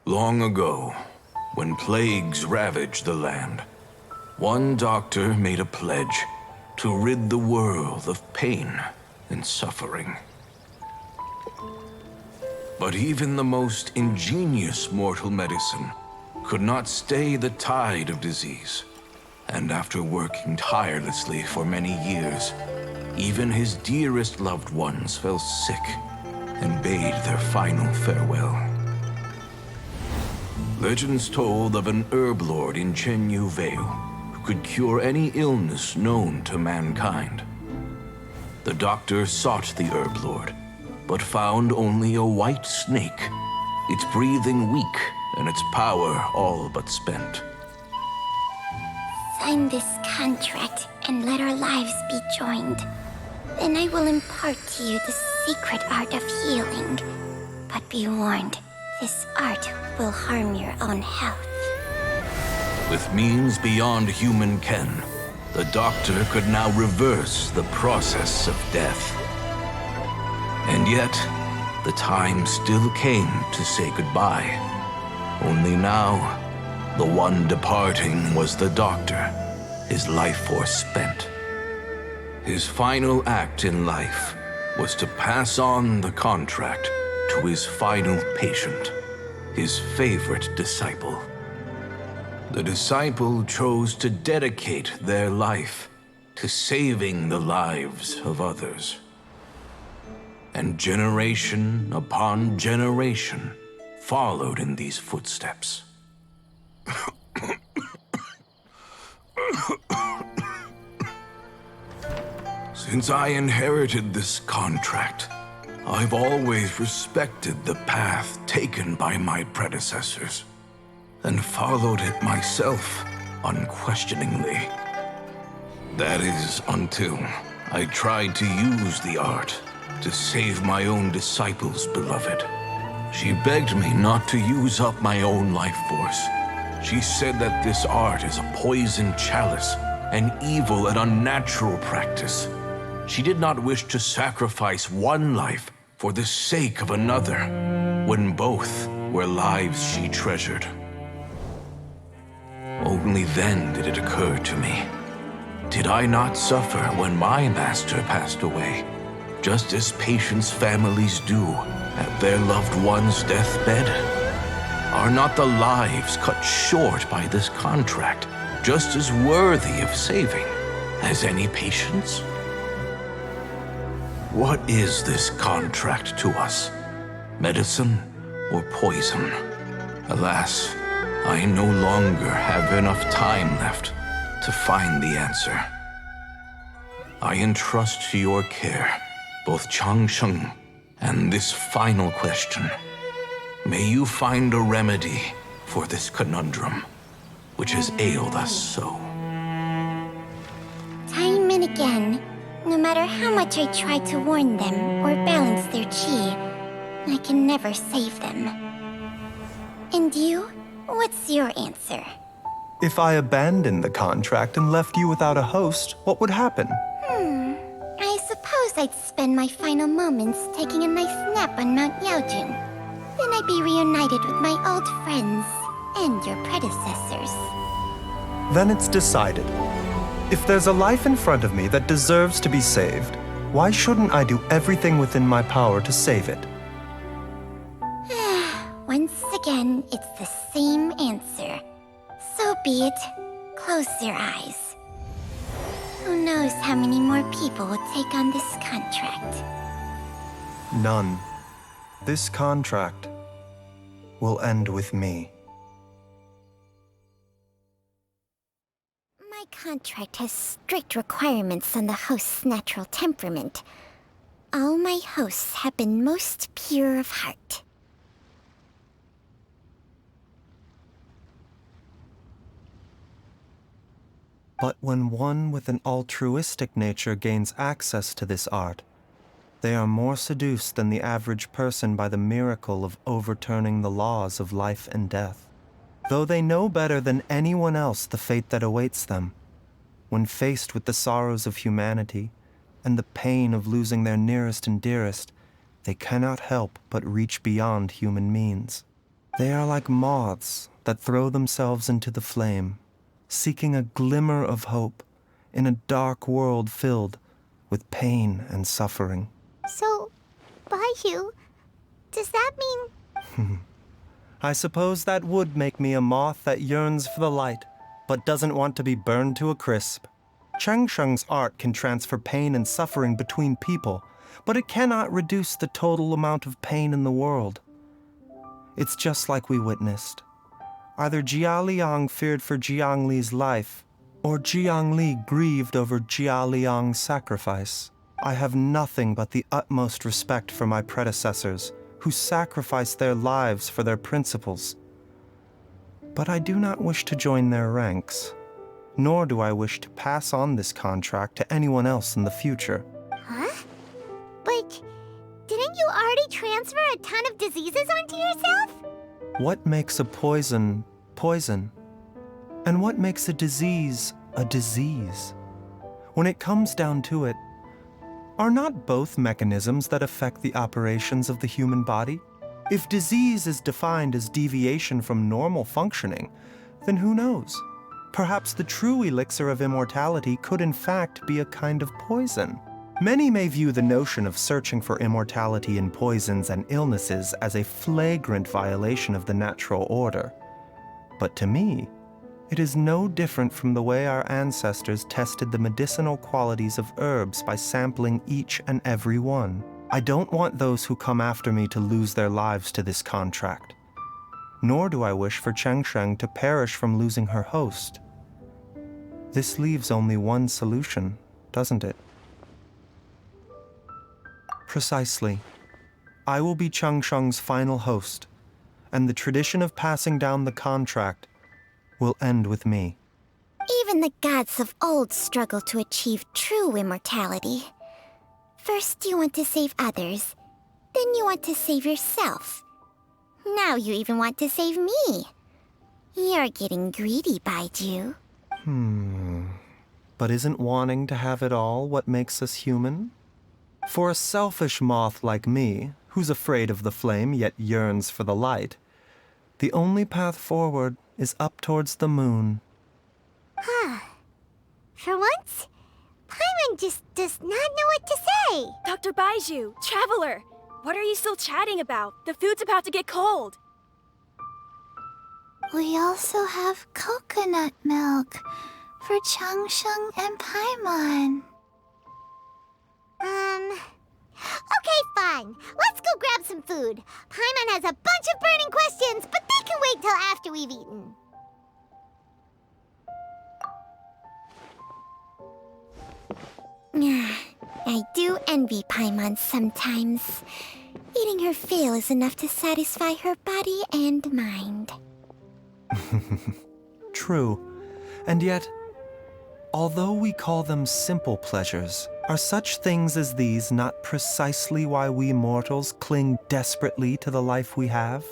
Long ago, when plagues ravaged the land, one doctor made a pledge to rid the world of pain and suffering. But even the most ingenious mortal medicine could not stay the tide of disease. And after working tirelessly for many years, even his dearest loved ones fell sick and bade their final farewell. Legends told of an herb lord in Chenyu Vale who could cure any illness known to mankind. The doctor sought the herb lord, but found only a white snake, its breathing weak and its power all but spent. Sign this contract and let our lives be joined. Then I will impart to you the secret art of healing. But be warned, this art will harm your own health. With means beyond human ken, the doctor could now reverse the process of death. And yet, the time still came to say goodbye. Only now, the one departing was the doctor, his life force spent. His final act in life was to pass on the contract to his final patient, his favorite disciple. The disciple chose to dedicate their life to saving the lives of others. And generation upon generation followed in these footsteps. Since I inherited this contract, I've always respected the path taken by my predecessors and followed it myself unquestioningly. That is, until I tried to use the art to save my own disciple's beloved. She begged me not to use up my own life force. She said that this art is a poisoned chalice, an evil and unnatural practice. She did not wish to sacrifice one life for the sake of another, when both were lives she treasured. Only then did it occur to me. Did I not suffer when my master passed away, just as patients' families do at their loved one's deathbed? Are not the lives cut short by this contract just as worthy of saving as any patients? What is this contract to us? Medicine or poison? Alas, I no longer have enough time left to find the answer. I entrust to your care both Changsheng and this final question. May you find a remedy for this conundrum, which has ailed us so. Time and again, no matter how much I try to warn them or balance their chi, I can never save them. And you? What's your answer? If I abandoned the contract and left you without a host, what would happen? I suppose I'd spend my final moments taking a nice nap on Mount Yaojun. Then I'd be reunited with my old friends and your predecessors. Then it's decided. If there's a life in front of me that deserves to be saved, why shouldn't I do everything within my power to save it? Once again, it's the same answer. So be it. Close your eyes. Who knows how many more people will take on this contract? None. This contract will end with me. My contract has strict requirements on the host's natural temperament. All my hosts have been most pure of heart. But when one with an altruistic nature gains access to this art, they are more seduced than the average person by the miracle of overturning the laws of life and death. Though they know better than anyone else the fate that awaits them, when faced with the sorrows of humanity and the pain of losing their nearest and dearest, they cannot help but reach beyond human means. They are like moths that throw themselves into the flame, seeking a glimmer of hope in a dark world filled with pain and suffering. So, Baizu, does that mean... I suppose that would make me a moth that yearns for the light, but doesn't want to be burned to a crisp. Changsheng's art can transfer pain and suffering between people, but it cannot reduce the total amount of pain in the world. It's just like we witnessed. Either Jia Liang feared for Jiang Li's life, or Jiang Li grieved over Jia Liang's sacrifice. I have nothing but the utmost respect for my predecessors, who sacrificed their lives for their principles. But I do not wish to join their ranks, nor do I wish to pass on this contract to anyone else in the future. Huh? But didn't you already transfer a ton of diseases onto yourself? What makes a poison poison? And what makes a disease a disease? When it comes down to it, are not both mechanisms that affect the operations of the human body? If disease is defined as deviation from normal functioning, then who knows? Perhaps the true elixir of immortality could in fact be a kind of poison. Many may view the notion of searching for immortality in poisons and illnesses as a flagrant violation of the natural order. But to me, it is no different from the way our ancestors tested the medicinal qualities of herbs by sampling each and every one. I don't want those who come after me to lose their lives to this contract. Nor do I wish for Changsheng to perish from losing her host. This leaves only one solution, doesn't it? Precisely. I will be Changsheng's final host, and the tradition of passing down the contract will end with me. Even the gods of old struggle to achieve true immortality. First you want to save others, then you want to save yourself. Now you even want to save me. You're getting greedy, Baizu. But isn't wanting to have it all what makes us human? For a selfish moth like me, who's afraid of the flame yet yearns for the light, the only path forward is up towards the moon. For once, Paimon just does not know what to say. Dr. Baizu, Traveler! What are you still chatting about? The food's about to get cold. We also have coconut milk for Changsheng and Paimon. Okay, fine. Let's go grab some food. Paimon has a bunch of burning questions, but they can wait till after we've eaten. I do envy Paimon sometimes. Eating her fill is enough to satisfy her body and mind. True. And yet, although we call them simple pleasures, are such things as these not precisely why we mortals cling desperately to the life we have?